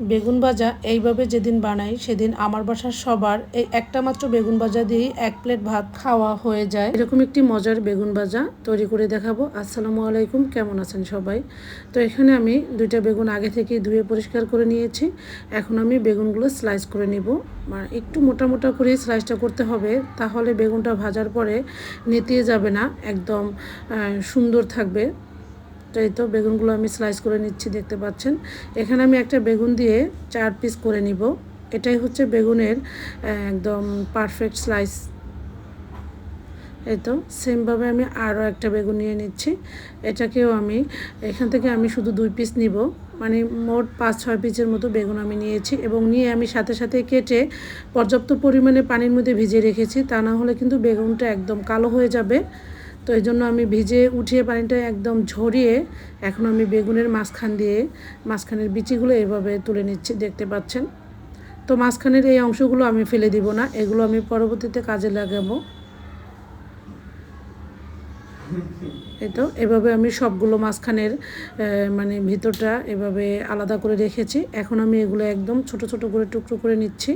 বেগুন ভাজা এইভাবে যেদিন বানাই সেদিন আমার বাসার সবার এই একটা মাত্র বেগুন ভাজা দিয়েই 1 প্লেট ভাত খাওয়া হয়ে যায়। এরকম একটি মজার বেগুন ভাজা তৈরি করে দেখাবো। আসসালামু আলাইকুম, কেমন আছেন সবাই? তো এখানে আমি 2টা বেগুন আগে থেকে ধুয়ে পরিষ্কার করে নিয়েছি। এখন আমি বেগুনগুলো স্লাইস করে নিব। মানে একটু মোটা মোটা করে স্লাইসটা করতে হবে, তাহলে বেগুনটা ভাজার পরে নেতিয়ে যাবে না, একদম সুন্দর থাকবে। তো এই তো বেগুনগুলো আমি স্লাইস করে নিচ্ছি, দেখতে পাচ্ছেন। এখানে আমি একটা বেগুন দিয়ে 4 পিস করে নিব। এটাই হচ্ছে বেগুনের একদম পারফেক্ট স্লাইস। এই তো সেমভাবে আমি আরও একটা বেগুন নিয়ে নিচ্ছি। এটাকেও আমি এখান থেকে আমি শুধু 2 পিস নিব, মানে মোট 5-6 পিসের মতো বেগুন আমি নিয়েছি, এবং নিয়ে আমি সাথে সাথে কেটে পর্যাপ্ত পরিমাণে পানির মধ্যে ভিজিয়ে রেখেছি। তা না হলে কিন্তু বেগুনটা একদম কালো হয়ে যাবে। তো এই জন্য আমি ভিজে উঠিয়ে পানিটা একদম ঝরিয়ে এখন আমি বেগুনের মাঝখানের বিচিগুলো এভাবে তুলে নিচ্ছি, দেখতে পাচ্ছেন। তো মাঝখানের এই অংশগুলো আমি ফেলে দিব না, এগুলো আমি পরবর্তীতে কাজে লাগাবো। এই তো এভাবে আমি সবগুলো মাঝখানের মানে ভিতরটা এভাবে আলাদা করে রেখেছি। এখন আমি এগুলো একদম ছোট ছোট করে টুকরো করে নিচ্ছি।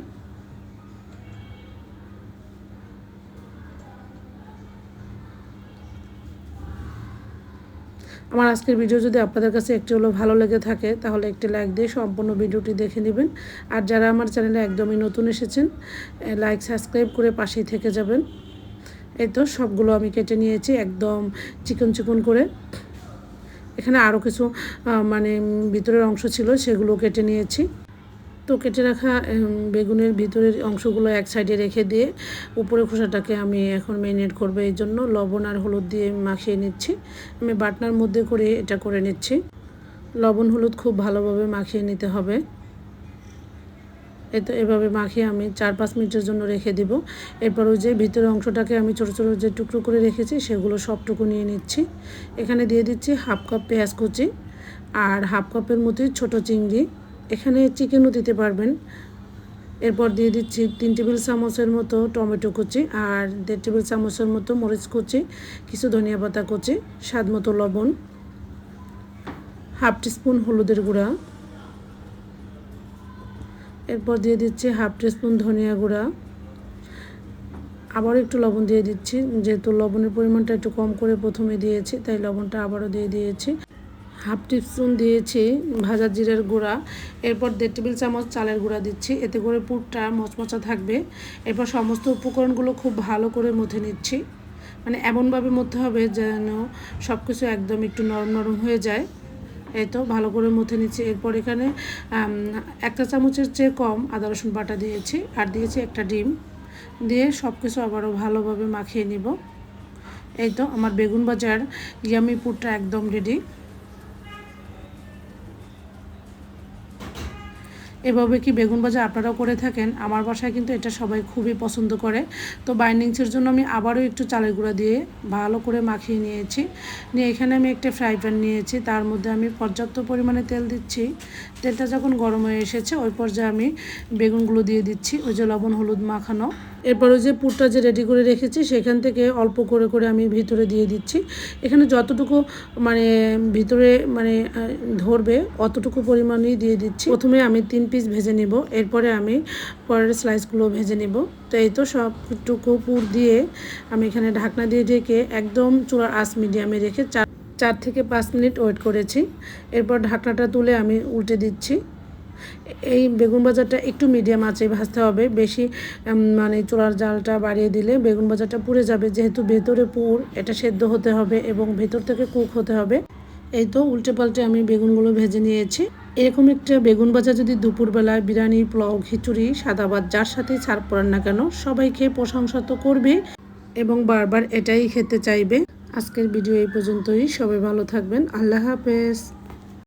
আমার আজকের ভিডিও যদি আপনাদের কাছে একটু হলেও ভালো লেগে থাকে, তাহলে একটি লাইক দিয়ে সম্পূর্ণ ভিডিওটি দেখে নেবেন। আর যারা আমার চ্যানেলে একদমই নতুন এসেছেন, লাইক সাবস্ক্রাইব করে পাশেই থেকে যাবেন। এই তো সবগুলো আমি কেটে নিয়েছি একদম চিকন চিকন করে। এখানে আরও কিছু মানে ভিতরের অংশ ছিল, সেগুলো কেটে নিয়েছি। তো কেটে রাখা বেগুনের ভিতরের অংশগুলো এক সাইডে রেখে দিয়ে উপরের খোসাটাকে আমি এখন ম্যারিনেট করবো। এই জন্য লবণ আর হলুদ দিয়ে মাখিয়ে নিচ্ছি। আমি বাটনার মধ্যে করে এটা করে নিচ্ছি। লবণ হলুদ খুব ভালোভাবে মাখিয়ে নিতে হবে। তো এভাবে মাখিয়ে আমি 4-5 মিনিটের জন্য রেখে দিব। এরপর ওই যে ভিতরের অংশটাকে আমি ছোটো ছোটো যে টুকরো করে রেখেছি, সেগুলো সবটুকু নিয়ে নিচ্ছি। এখানে দিয়ে দিচ্ছি 1/2 কাপ পেঁয়াজ কুচি আর 1/2 কাপের মতোই ছোটো চিংড়ি। এখানে চিকেনও দিতে পারবেন। এরপর দিয়ে দিচ্ছি 3 টেবিল চামচের মতো টমেটো কুচি আর 1.5 টেবিল চামচের মতো মরিচ কুচি, কিছু ধনিয়া পাতা কুচি, স্বাদ মতো লবণ, 1/2 টিস্পুন হলুদের গুঁড়া। এরপর দিয়ে দিচ্ছি 1/2 টিস্পুন ধনিয়া গুঁড়া। আবারও একটু লবণ দিয়ে দিচ্ছি, যেহেতু লবণের পরিমাণটা একটু কম করে প্রথমে দিয়েছি, তাই লবণটা আবারও দিয়ে দিয়েছি। 1/2 টিস্পুন দিয়েছি ভাজা জিরার গুঁড়া। এরপর 1.5 টেবিল চামচ চালের গুঁড়া দিচ্ছি, এতে করে পুরটা মচমচা থাকবে। এরপর সমস্ত উপকরণগুলো খুব ভালো করে মথে নিচ্ছি, মানে এমনভাবে মথতে হবে যেন সব কিছু একদম একটু নরম নরম হয়ে যায়। এই তো ভালো করে মথে নিচ্ছি। এরপর এখানে 1 চা চামচের চেয়ে কম আদা রসুন বাটা দিয়েছি, আর দিয়েছি একটা ডিম। দিয়ে সব কিছু আবারও ভালোভাবে মাখিয়ে নিব। এই তো আমার বেগুন ভাজার ইয়ামি পুরটা একদম রেডি। এভাবে কি বেগুন ভাজা আপনারাও করে থাকেন? আমার বাসায় কিন্তু এটা সবাই খুবই পছন্দ করে। তো বাইন্ডিংসের জন্য আমি আবারও একটু চালের গুঁড়া দিয়ে ভালো করে মাখিয়ে নিয়েছি। নিয়ে এখানে আমি একটা ফ্রাই প্যান নিয়েছি, তার মধ্যে আমি পর্যাপ্ত পরিমাণে তেল দিচ্ছি। তেলটা যখন গরম হয়ে এসেছে, ওই পর্যায়ে আমি বেগুনগুলো দিয়ে দিচ্ছি, ওই যে লবণ হলুদ মাখানো। এরপর ওই যে পুরটা যে রেডি করে রেখেছি, সেখান থেকে অল্প করে করে আমি ভিতরে দিয়ে দিচ্ছি। এখানে যতটুকু মানে ভিতরে মানে ধরবে অতটুকু পরিমাণেই দিয়ে দিচ্ছি। প্রথমে আমি 3 পিস ভেজে নিব, এরপরে আমি পরের স্লাইসগুলো ভেজে নিব। তো এই তো সবটুকু পুর দিয়ে আমি এখানে ঢাকনা দিয়ে ঢেকে একদম চুলার আঁচ মিডিয়ামে রেখে 4 থেকে 5 মিনিট ওয়েট করেছি। এরপর ঢাকনাটা তুলে আমি উল্টে দিচ্ছি। এই বেগুন ভাজাটা একটু মিডিয়াম আঁচে ভাজতে হবে, বেশি মানে চুলার জালটা বাড়িয়ে দিলে বেগুন ভাজাটা পুড়ে যাবে। যেহেতু ভেতরে পুর, এটা সেদ্ধ হতে হবে এবং ভেতর থেকে কুক হতে হবে। এই তো উল্টে পাল্টে আমি বেগুনগুলো ভেজে নিয়েছি। এরকম একটা বেগুন ভাজা যদি দুপুরবেলায় বিরিয়ানি, পোলাও, খিচুড়ি, সাদা ভাত যার সাথেই সার্ভ করেন না কেন, সবাই খেয়ে প্রশংসা তো করবে এবং বারবার এটাই খেতে চাইবে। আজকের ভিডিও এই পর্যন্তই। সবাই ভালো থাকবেন। আল্লাহ হাফেজ।